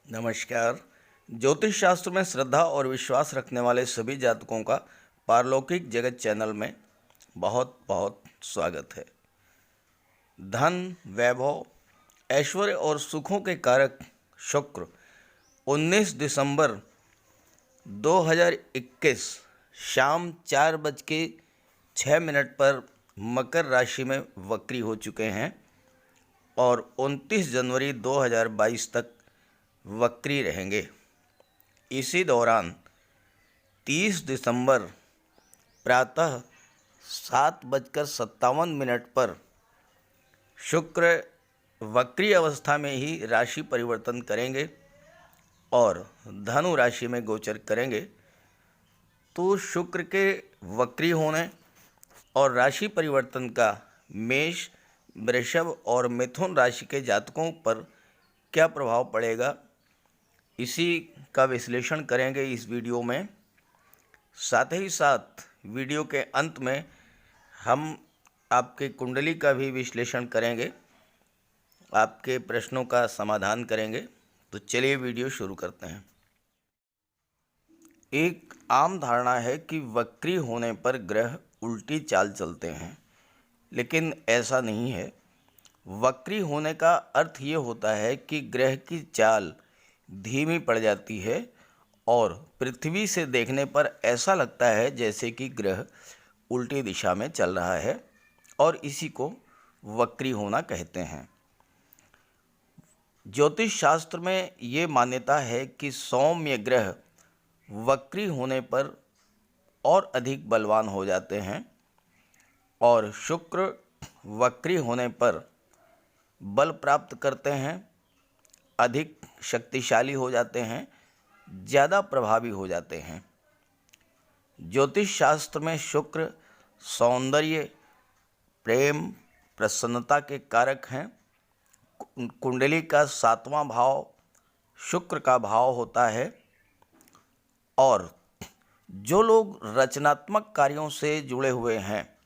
नमस्कार। ज्योतिष शास्त्र में श्रद्धा और विश्वास रखने वाले सभी जातकों का पारलौकिक जगत चैनल में बहुत बहुत स्वागत है। धन, वैभव, ऐश्वर्य और सुखों के कारक शुक्र 19 दिसंबर 2021 शाम 4:06 पर मकर राशि में वक्री हो चुके हैं और 29 जनवरी 2022 तक वक्री रहेंगे। इसी दौरान 30 दिसंबर प्रातः 7:57 पर शुक्र वक्री अवस्था में ही राशि परिवर्तन करेंगे और धनु राशि में गोचर करेंगे। तो शुक्र के वक्री होने और राशि परिवर्तन का मेष, वृषभ और मिथुन राशि के जातकों पर क्या प्रभाव पड़ेगा, इसी का विश्लेषण करेंगे इस वीडियो में। साथ ही साथ वीडियो के अंत में हम आपके कुंडली का भी विश्लेषण करेंगे, आपके प्रश्नों का समाधान करेंगे। तो चलिए वीडियो शुरू करते हैं। एक आम धारणा है कि वक्री होने पर ग्रह उल्टी चाल चलते हैं, लेकिन ऐसा नहीं है। वक्री होने का अर्थ ये होता है कि ग्रह की चाल धीमी पड़ जाती है और पृथ्वी से देखने पर ऐसा लगता है जैसे कि ग्रह उल्टी दिशा में चल रहा है, और इसी को वक्री होना कहते हैं। ज्योतिष शास्त्र में ये मान्यता है कि सौम्य ग्रह वक्री होने पर और अधिक बलवान हो जाते हैं और शुक्र वक्री होने पर बल प्राप्त करते हैं, अधिक शक्तिशाली हो जाते हैं, ज़्यादा प्रभावी हो जाते हैं। ज्योतिष शास्त्र में शुक्र सौंदर्य, प्रेम, प्रसन्नता के कारक हैं। कुंडली का 7वां भाव शुक्र का भाव होता है और जो लोग रचनात्मक कार्यों से जुड़े हुए हैं,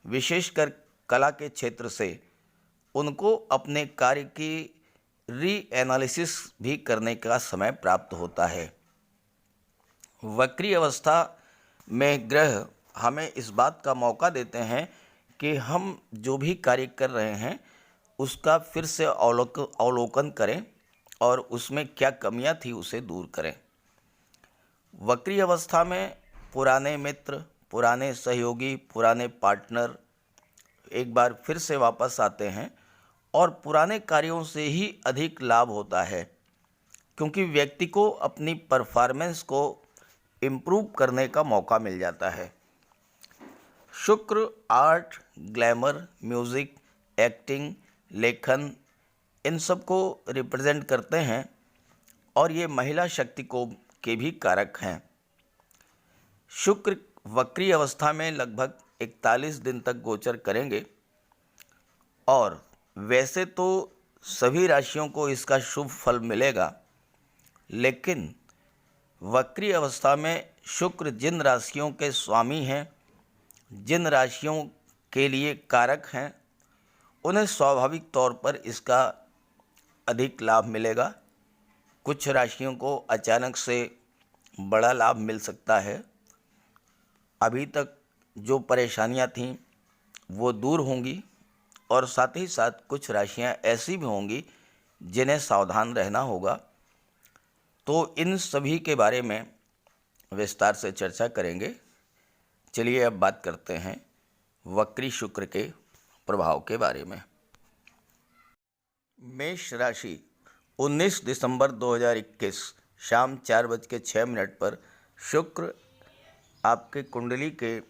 विशेषकर कला के क्षेत्र से, उनको अपने कार्य की रीएनालिसिस भी करने का समय प्राप्त होता है। वक्री अवस्था में ग्रह हमें इस बात का मौका देते हैं कि हम जो भी कार्य कर रहे हैं उसका फिर से अवलोकन करें और उसमें क्या कमियां थी उसे दूर करें। वक्री अवस्था में पुराने मित्र, पुराने सहयोगी, पुराने पार्टनर एक बार फिर से वापस आते हैं और पुराने कार्यों से ही अधिक लाभ होता है, क्योंकि व्यक्ति को अपनी परफॉर्मेंस को इम्प्रूव करने का मौका मिल जाता है। शुक्र आर्ट, ग्लैमर, म्यूज़िक, एक्टिंग, लेखन, इन सब को रिप्रेजेंट करते हैं और ये महिला शक्ति को के भी कारक हैं। शुक्र वक्री अवस्था में लगभग 41 दिन तक गोचर करेंगे और वैसे तो सभी राशियों को इसका शुभ फल मिलेगा, लेकिन वक्री अवस्था में शुक्र जिन राशियों के स्वामी हैं, जिन राशियों के लिए कारक हैं, उन्हें स्वाभाविक तौर पर इसका अधिक लाभ मिलेगा। कुछ राशियों को अचानक से बड़ा लाभ मिल सकता है। अभी तक जो परेशानियां थीं वो दूर होंगी और साथ ही साथ कुछ राशियां ऐसी भी होंगी जिन्हें सावधान रहना होगा। तो इन सभी के बारे में विस्तार से चर्चा करेंगे। चलिए अब बात करते हैं वक्री शुक्र के प्रभाव के बारे में। मेष राशि 19 दिसंबर 2021 शाम 4:06 पर शुक्र आपके कुंडली के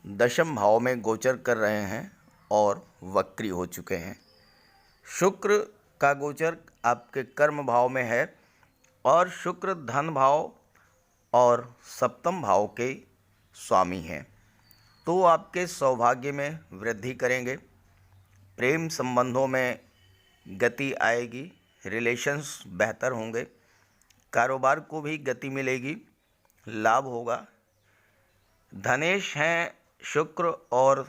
10वें भाव में गोचर कर रहे हैं और वक्री हो चुके हैं। शुक्र का गोचर आपके कर्म भाव में है और शुक्र धन भाव और सप्तम भाव के स्वामी हैं, तो आपके सौभाग्य में वृद्धि करेंगे। प्रेम संबंधों में गति आएगी, रिलेशंस बेहतर होंगे, कारोबार को भी गति मिलेगी, लाभ होगा। धनेश हैं शुक्र और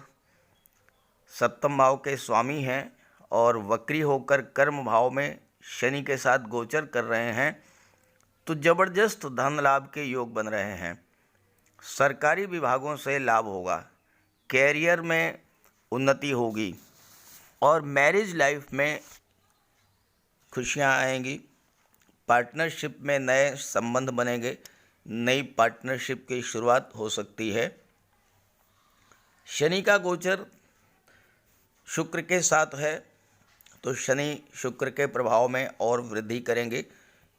सप्तम भाव के स्वामी हैं और वक्री होकर कर्म भाव में शनि के साथ गोचर कर रहे हैं तो जबरदस्त धन लाभ के योग बन रहे हैं। सरकारी विभागों से लाभ होगा, कैरियर में उन्नति होगी और मैरिज लाइफ में खुशियां आएंगी। पार्टनरशिप में नए संबंध बनेंगे, नई पार्टनरशिप की शुरुआत हो सकती है। शनि का गोचर शुक्र के साथ है तो शनि शुक्र के प्रभाव में और वृद्धि करेंगे,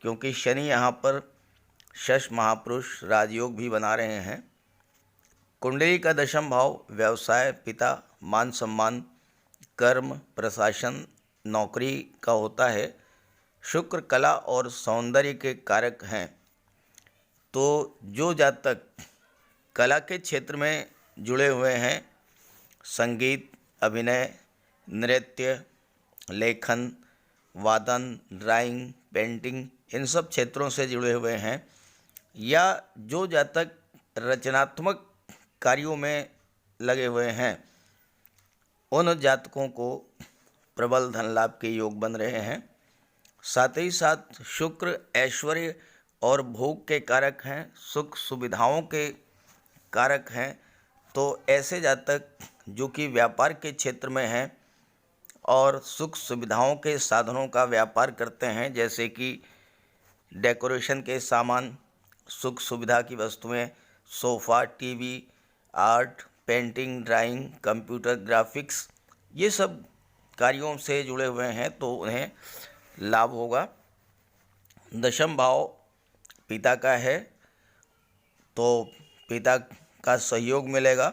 क्योंकि शनि यहाँ पर शश महापुरुष राजयोग भी बना रहे हैं। कुंडली का दशम भाव व्यवसाय, पिता, मान सम्मान, कर्म, प्रशासन, नौकरी का होता है। शुक्र कला और सौंदर्य के कारक हैं, तो जो जातक कला के क्षेत्र में जुड़े हुए हैं, संगीत, अभिनय, नृत्य, लेखन, वादन, ड्राइंग, पेंटिंग, इन सब क्षेत्रों से जुड़े हुए हैं, या जो जातक रचनात्मक कार्यों में लगे हुए हैं, उन जातकों को प्रबल धन लाभ के योग बन रहे हैं। साथ ही साथ शुक्र ऐश्वर्य और भोग के कारक हैं, सुख सुविधाओं के कारक हैं। तो ऐसे जातक जो कि व्यापार के क्षेत्र में हैं और सुख सुविधाओं के साधनों का व्यापार करते हैं, जैसे कि डेकोरेशन के सामान, सुख सुविधा की वस्तुएं, sofa, TV, art, painting, drawing, computer graphics, ये सब कार्यों से जुड़े हुए हैं तो उन्हें लाभ होगा। दशम भाव पिता का है तो पिता का सहयोग मिलेगा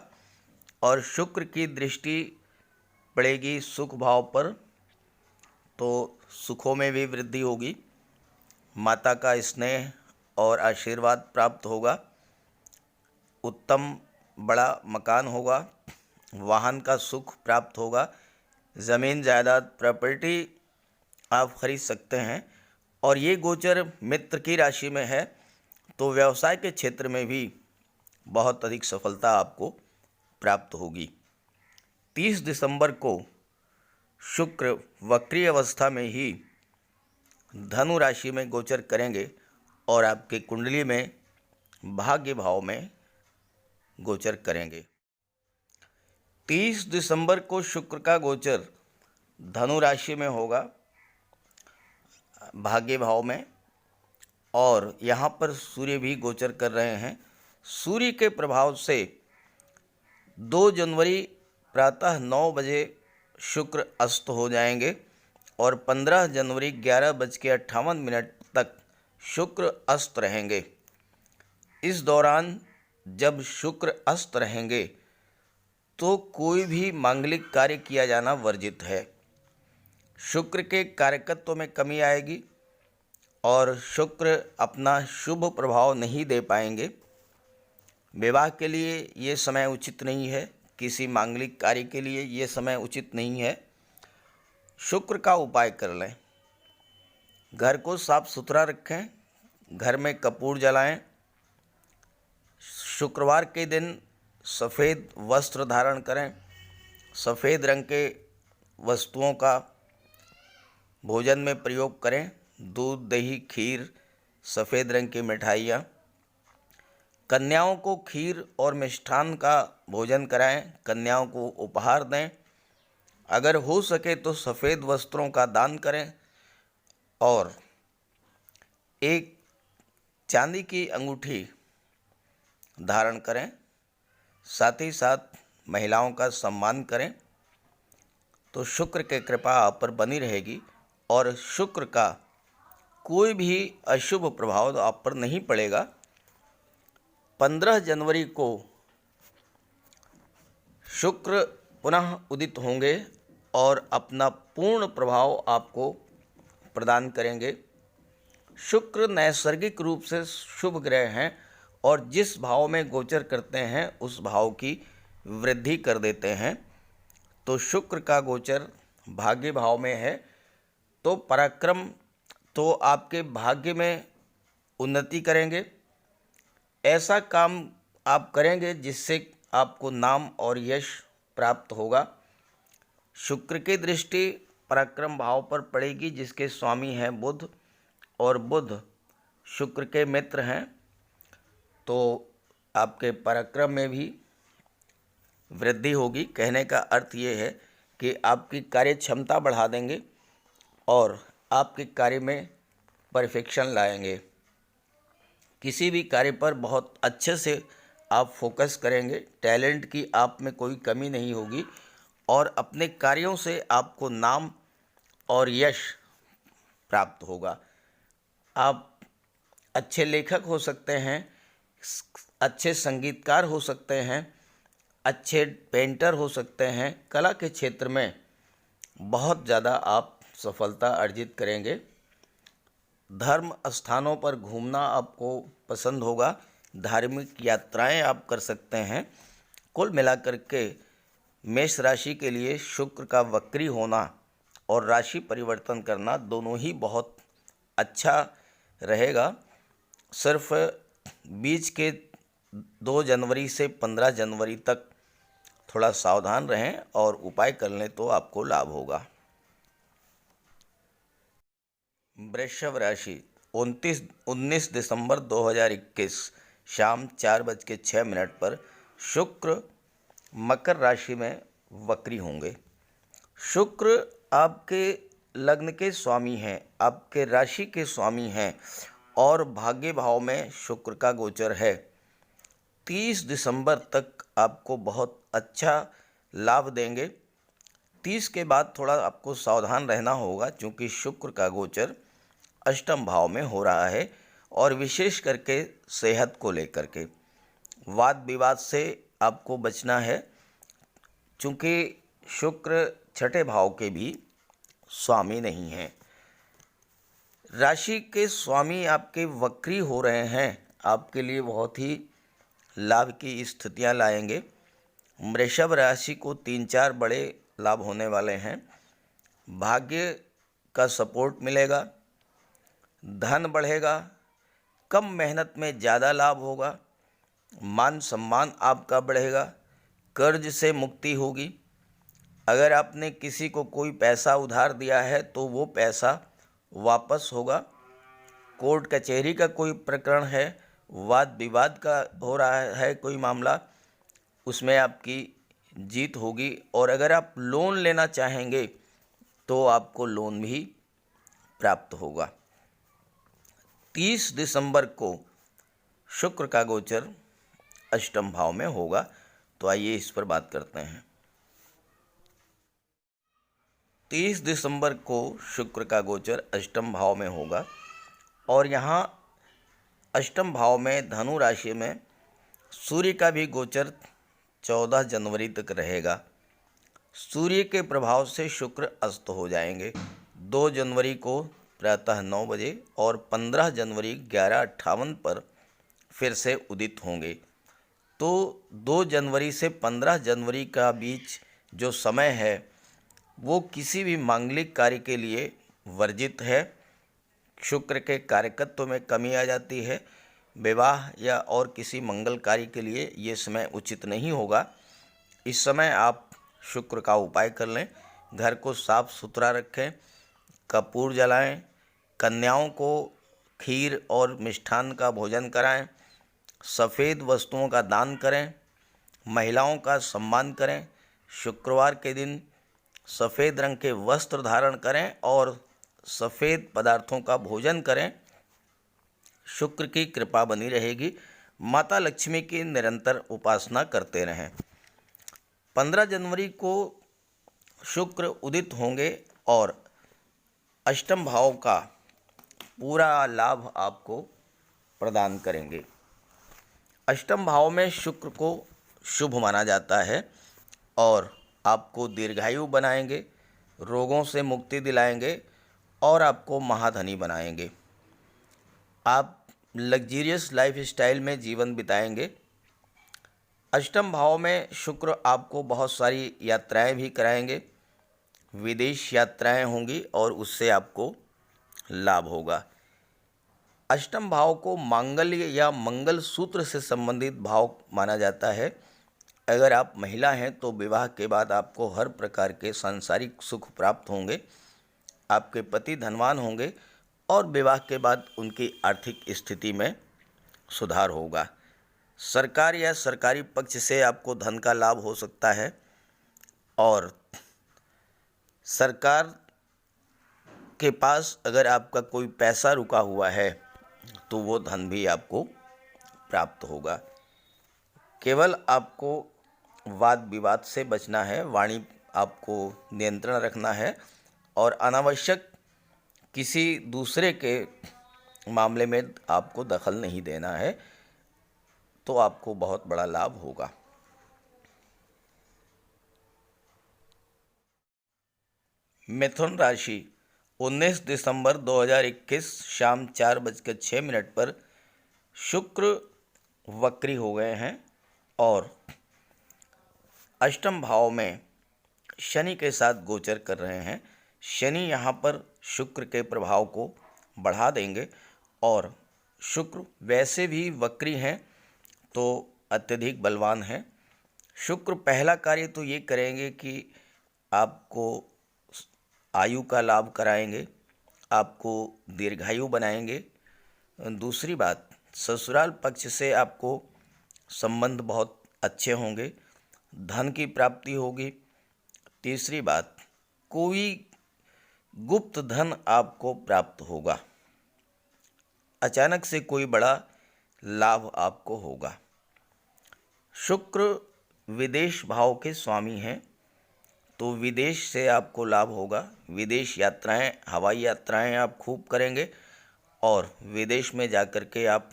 और शुक्र की दृष्टि पड़ेगी सुख भाव पर, तो सुखों में भी वृद्धि होगी। माता का स्नेह और आशीर्वाद प्राप्त होगा। उत्तम बड़ा मकान होगा, वाहन का सुख प्राप्त होगा, ज़मीन जायदाद प्रॉपर्टी आप खरीद सकते हैं। और ये गोचर मित्र की राशि में है तो व्यवसाय के क्षेत्र में भी बहुत अधिक सफलता आपको प्राप्त होगी। 30 दिसंबर को शुक्र वक्री अवस्था में ही धनु राशि में गोचर करेंगे और आपके कुंडली में भाग्य भाव में गोचर करेंगे। 30 दिसंबर को शुक्र का गोचर धनु राशि में होगा, भाग्य भाव में, और यहाँ पर सूर्य भी गोचर कर रहे हैं। सूर्य के प्रभाव से 2 जनवरी प्रातः 9 बजे शुक्र अस्त हो जाएंगे और 15 जनवरी 11:58 तक शुक्र अस्त रहेंगे। इस दौरान जब शुक्र अस्त रहेंगे तो कोई भी मांगलिक कार्य किया जाना वर्जित है। शुक्र के कारकत्व में कमी आएगी और शुक्र अपना शुभ प्रभाव नहीं दे पाएंगे। विवाह के लिए ये समय उचित नहीं है, किसी मांगलिक कार्य के लिए ये समय उचित नहीं है। शुक्र का उपाय कर लें, घर को साफ सुथरा रखें, घर में कपूर जलाएं। शुक्रवार के दिन सफ़ेद वस्त्र धारण करें, सफ़ेद रंग के वस्तुओं का भोजन में प्रयोग करें, दूध, दही, खीर, सफ़ेद रंग की मिठाइयाँ। कन्याओं को खीर और मिष्ठान का भोजन कराएं, कन्याओं को उपहार दें। अगर हो सके तो सफ़ेद वस्त्रों का दान करें और एक चांदी की अंगूठी धारण करें। साथ ही साथ महिलाओं का सम्मान करें तो शुक्र की कृपा आप पर बनी रहेगी और शुक्र का कोई भी अशुभ प्रभाव आप पर नहीं पड़ेगा। 15 जनवरी को शुक्र पुनः उदित होंगे और अपना पूर्ण प्रभाव आपको प्रदान करेंगे। शुक्र नैसर्गिक रूप से शुभ ग्रह हैं और जिस भाव में गोचर करते हैं उस भाव की वृद्धि कर देते हैं। तो शुक्र का गोचर भाग्य भाव में है तो पराक्रम, तो आपके भाग्य में उन्नति करेंगे। ऐसा काम आप करेंगे जिससे आपको नाम और यश प्राप्त होगा। शुक्र की दृष्टि पराक्रम भाव पर पड़ेगी, जिसके स्वामी हैं बुध, और बुध शुक्र के मित्र हैं। तो आपके पराक्रम में भी वृद्धि होगी। कहने का अर्थ ये है कि आपकी कार्य क्षमता बढ़ा देंगे और आपके कार्य में परफेक्शन लाएंगे। किसी भी कार्य पर बहुत अच्छे से आप फोकस करेंगे। टैलेंट की आप में कोई कमी नहीं होगी और अपने कार्यों से आपको नाम और यश प्राप्त होगा। आप अच्छे लेखक हो सकते हैं, अच्छे संगीतकार हो सकते हैं, अच्छे पेंटर हो सकते हैं। कला के क्षेत्र में बहुत ज़्यादा आप सफलता अर्जित करेंगे। धर्म स्थानों पर घूमना आपको पसंद होगा। धार्मिक यात्राएं आप कर सकते हैं। कुल मिलाकर के मेष राशि के लिए शुक्र का वक्री होना और राशि परिवर्तन करना दोनों ही बहुत अच्छा रहेगा। सिर्फ बीच के 2 जनवरी से 15 जनवरी तक थोड़ा सावधान रहें और उपाय कर लें तो आपको लाभ होगा। वृषभ राशि 19 दिसंबर 2021 शाम 4:06 पर शुक्र मकर राशि में वक्री होंगे। शुक्र आपके लग्न के स्वामी हैं, आपके राशि के स्वामी हैं और भाग्य भाव में शुक्र का गोचर है। 30 दिसंबर तक आपको बहुत अच्छा लाभ देंगे। 30 के बाद थोड़ा आपको सावधान रहना होगा, क्योंकि शुक्र का गोचर अष्टम भाव में हो रहा है और विशेष करके सेहत को लेकर के वाद विवाद से आपको बचना है, क्योंकि शुक्र छठे भाव के भी स्वामी नहीं हैं। राशि के स्वामी आपके वक्री हो रहे हैं, आपके लिए बहुत ही लाभ की स्थितियां लाएंगे। वृषभ राशि को 3-4 बड़े लाभ होने वाले हैं। भाग्य का सपोर्ट मिलेगा, धन बढ़ेगा, कम मेहनत में ज़्यादा लाभ होगा, मान सम्मान आपका बढ़ेगा, कर्ज से मुक्ति होगी। अगर आपने किसी को कोई पैसा उधार दिया है तो वो पैसा वापस होगा। कोर्ट कचहरी का कोई प्रकरण है, वाद विवाद का हो रहा है कोई मामला, उसमें आपकी जीत होगी। और अगर आप लोन लेना चाहेंगे तो आपको लोन भी प्राप्त होगा। 30 दिसंबर को शुक्र का गोचर अष्टम भाव में होगा, तो आइए इस पर बात करते हैं। 30 दिसंबर को शुक्र का गोचर अष्टम भाव में होगा और यहाँ अष्टम भाव में धनु राशि में सूर्य का भी गोचर 14 जनवरी तक रहेगा। सूर्य के प्रभाव से शुक्र अस्त हो जाएंगे 2 जनवरी को प्रातः 9 बजे और 15 जनवरी 11:58 पर फिर से उदित होंगे। तो 2 जनवरी से 15 जनवरी का बीच जो समय है वो किसी भी मांगलिक कार्य के लिए वर्जित है। शुक्र के कार्यकत्व में कमी आ जाती है। विवाह या और किसी मंगल कार्य के लिए ये समय उचित नहीं होगा। इस समय आप शुक्र का उपाय कर लें। घर को साफ सुथरा रखें, कपूर जलाएं, कन्याओं को खीर और मिष्ठान का भोजन कराएं, सफ़ेद वस्तुओं का दान करें, महिलाओं का सम्मान करें। शुक्रवार के दिन सफ़ेद रंग के वस्त्र धारण करें और सफ़ेद पदार्थों का भोजन करें। शुक्र की कृपा बनी रहेगी। माता लक्ष्मी की निरंतर उपासना करते रहें। 15 जनवरी को शुक्र उदित होंगे और अष्टम भाव का पूरा लाभ आपको प्रदान करेंगे। अष्टम भाव में शुक्र को शुभ माना जाता है और आपको दीर्घायु बनाएंगे, रोगों से मुक्ति दिलाएंगे और आपको महाधनी बनाएंगे। आप लग्जीरियस लाइफ स्टाइल में जीवन बिताएंगे। अष्टम भाव में शुक्र आपको बहुत सारी यात्राएं भी कराएंगे, विदेश यात्राएं होंगी और उससे आपको लाभ होगा। अष्टम भाव को मांगल्य या मंगल सूत्र से संबंधित भाव माना जाता है। अगर आप महिला हैं तो विवाह के बाद आपको हर प्रकार के सांसारिक सुख प्राप्त होंगे। आपके पति धनवान होंगे और विवाह के बाद उनकी आर्थिक स्थिति में सुधार होगा। सरकार या सरकारी पक्ष से आपको धन का लाभ हो सकता है और सरकार के पास अगर आपका कोई पैसा रुका हुआ है तो वो धन भी आपको प्राप्त होगा। केवल आपको वाद विवाद से बचना है, वाणी आपको नियंत्रण रखना है और अनावश्यक किसी दूसरे के मामले में आपको दखल नहीं देना है, तो आपको बहुत बड़ा लाभ होगा। मिथुन राशि 19 दिसंबर 2021 शाम 4:06 पर शुक्र वक्री हो गए हैं और अष्टम भाव में शनि के साथ गोचर कर रहे हैं। शनि यहाँ पर शुक्र के प्रभाव को बढ़ा देंगे और शुक्र वैसे भी वक्री हैं तो अत्यधिक बलवान हैं। शुक्र पहला कार्य तो ये करेंगे कि आपको आयु का लाभ कराएंगे, आपको दीर्घायु बनाएंगे। दूसरी बात, ससुराल पक्ष से आपको संबंध बहुत अच्छे होंगे, धन की प्राप्ति होगी। तीसरी बात, कोई गुप्त धन आपको प्राप्त होगा, अचानक से कोई बड़ा लाभ आपको होगा। शुक्र विदेश भाव के स्वामी हैं तो विदेश से आपको लाभ होगा। विदेश यात्राएं, हवाई यात्राएं आप खूब करेंगे और विदेश में जाकर के आप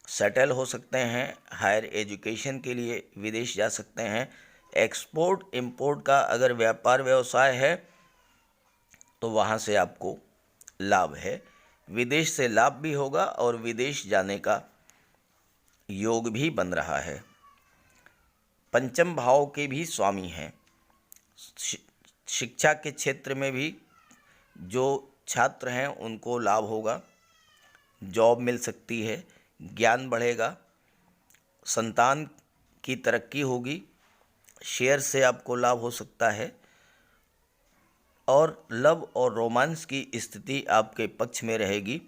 सेटल हो सकते हैं। हायर एजुकेशन के लिए विदेश जा सकते हैं। एक्सपोर्ट इंपोर्ट का अगर व्यापार व्यवसाय है तो वहाँ से आपको लाभ है। विदेश से लाभ भी होगा और विदेश जाने का योग भी बन रहा है। पंचम भाव के भी स्वामी हैं। शिक्षा के क्षेत्र में भी जो छात्र हैं उनको लाभ होगा, जॉब मिल सकती है, ज्ञान बढ़ेगा, संतान की तरक्की होगी, शेयर से आपको लाभ हो सकता है और लव और रोमांस की स्थिति आपके पक्ष में रहेगी।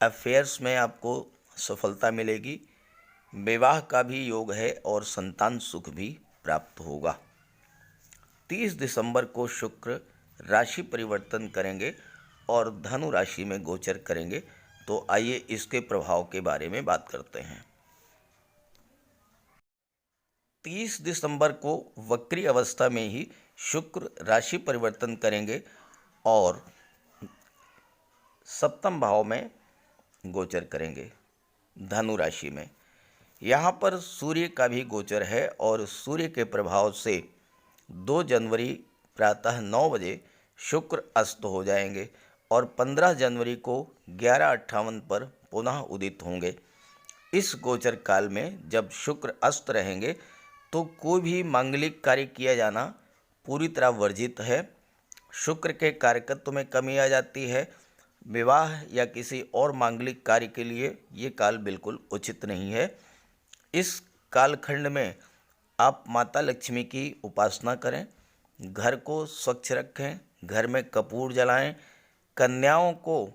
अफेयर्स में आपको सफलता मिलेगी। विवाह का भी योग है और संतान सुख भी प्राप्त होगा। 30 दिसंबर को शुक्र राशि परिवर्तन करेंगे और धनु राशि में गोचर करेंगे। तो आइए इसके प्रभाव के बारे में बात करते हैं। 30 दिसंबर को वक्री अवस्था में ही शुक्र राशि परिवर्तन करेंगे और सप्तम भाव में गोचर करेंगे, धनु राशि में। यहाँ पर सूर्य का भी गोचर है और सूर्य के प्रभाव से 2 जनवरी प्रातः 9 बजे शुक्र अस्त हो जाएंगे और 15 जनवरी को 11:58 पर पुनः उदित होंगे। इस गोचर काल में जब शुक्र अस्त रहेंगे तो कोई भी मांगलिक कार्य किया जाना पूरी तरह वर्जित है। शुक्र के कार्यकत्व में कमी आ जाती है। विवाह या किसी और मांगलिक कार्य के लिए ये काल बिल्कुल उचित नहीं है। इस कालखंड में आप माता लक्ष्मी की उपासना करें, घर को स्वच्छ रखें, घर में कपूर जलाएं, कन्याओं को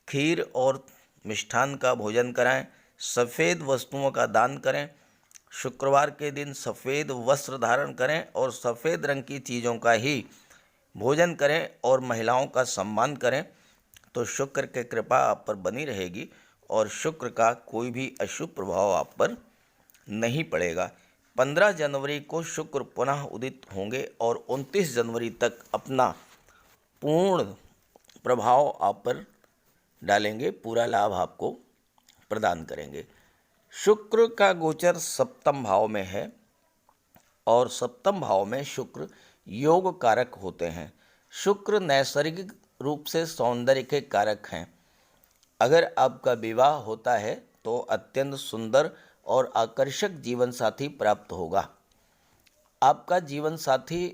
खीर और मिष्ठान का भोजन कराएं, सफ़ेद वस्तुओं का दान करें, शुक्रवार के दिन सफ़ेद वस्त्र धारण करें और सफ़ेद रंग की चीज़ों का ही भोजन करें और महिलाओं का सम्मान करें, तो शुक्र की कृपा आप पर बनी रहेगी और शुक्र का कोई भी अशुभ प्रभाव आप पर नहीं पड़ेगा। 15 जनवरी को शुक्र पुनः उदित होंगे और 29 जनवरी तक अपना पूर्ण प्रभाव आप पर डालेंगे, पूरा लाभ आपको प्रदान करेंगे। शुक्र का गोचर सप्तम भाव में है और सप्तम भाव में शुक्र योग कारक होते हैं। शुक्र नैसर्गिक रूप से सौंदर्य के कारक हैं। अगर आपका विवाह होता है तो अत्यंत सुंदर और आकर्षक जीवन साथी प्राप्त होगा। आपका जीवन साथी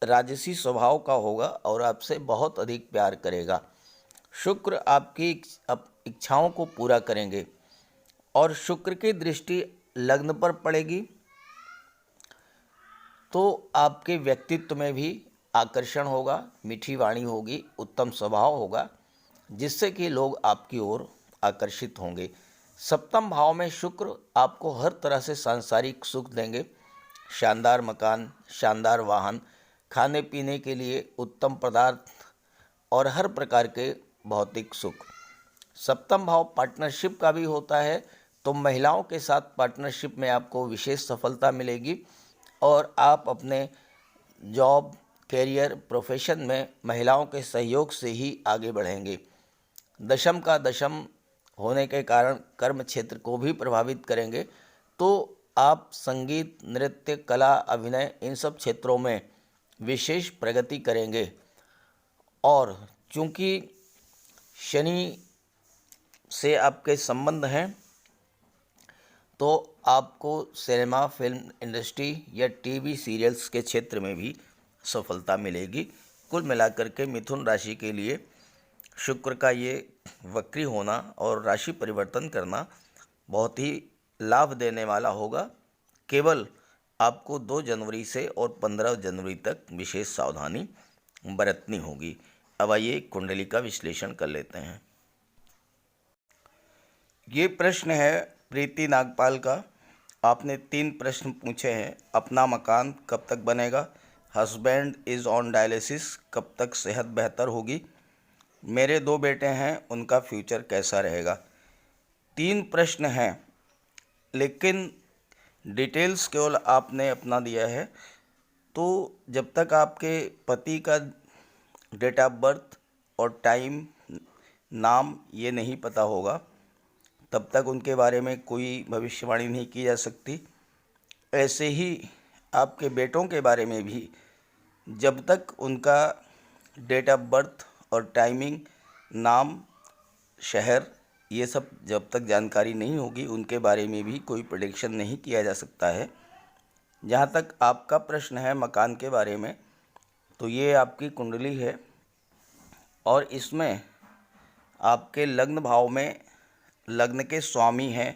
राजसी स्वभाव का होगा और आपसे बहुत अधिक प्यार करेगा। शुक्र आपकी इच्छाओं को पूरा करेंगे और शुक्र की दृष्टि लग्न पर पड़ेगी तो आपके व्यक्तित्व में भी आकर्षण होगा, मीठी वाणी होगी, उत्तम स्वभाव होगा, जिससे कि लोग आपकी ओर आकर्षित होंगे। सप्तम भाव में शुक्र आपको हर तरह से सांसारिक सुख देंगे। शानदार मकान, शानदार वाहन, खाने पीने के लिए उत्तम पदार्थ और हर प्रकार के भौतिक सुख। सप्तम भाव पार्टनरशिप का भी होता है, तो महिलाओं के साथ पार्टनरशिप में आपको विशेष सफलता मिलेगी और आप अपने जॉब, कैरियर, प्रोफेशन में महिलाओं के सहयोग से ही आगे बढ़ेंगे। दशम का दशम होने के कारण कर्म क्षेत्र को भी प्रभावित करेंगे, तो आप संगीत, नृत्य, कला, अभिनय इन सब क्षेत्रों में विशेष प्रगति करेंगे। और चूंकि शनि से आपके संबंध हैं, तो आपको सिनेमा, फिल्म इंडस्ट्री या टीवी सीरियल्स के क्षेत्र में भी सफलता मिलेगी। कुल मिलाकर के मिथुन राशि के लिए शुक्र का ये वक्री होना और राशि परिवर्तन करना बहुत ही लाभ देने वाला होगा। केवल आपको 2 जनवरी से और 15 जनवरी तक विशेष सावधानी बरतनी होगी। अब आइए कुंडली का विश्लेषण कर लेते हैं। ये प्रश्न है प्रीति नागपाल का। आपने 3 प्रश्न पूछे हैं। अपना मकान कब तक बनेगा, हस्बैंड इज़ ऑन डायलिसिस कब तक सेहत बेहतर होगी, मेरे 2 बेटे हैं उनका फ्यूचर कैसा रहेगा। 3 प्रश्न हैं, लेकिन डिटेल्स केवल आपने अपना दिया है। तो जब तक आपके पति का डेट ऑफ बर्थ और टाइम, नाम ये नहीं पता होगा, तब तक उनके बारे में कोई भविष्यवाणी नहीं की जा सकती। ऐसे ही आपके बेटों के बारे में भी जब तक उनका डेट ऑफ बर्थ और टाइमिंग, नाम, शहर ये सब जब तक जानकारी नहीं होगी, उनके बारे में भी कोई प्रेडिक्शन नहीं किया जा सकता है। जहाँ तक आपका प्रश्न है मकान के बारे में, तो ये आपकी कुंडली है और इसमें आपके लग्न भाव में लग्न के स्वामी हैं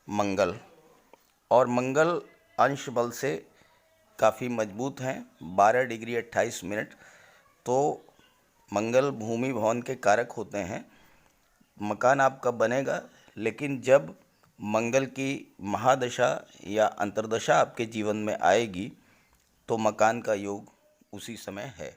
मंगल, और मंगल अंश बल से काफ़ी मजबूत हैं, 12 डिग्री 28 मिनट। तो मंगल भूमि भवन के कारक होते हैं। मकान आपका बनेगा, लेकिन जब मंगल की महादशा या अंतर्दशा आपके जीवन में आएगी, तो मकान का योग उसी समय है।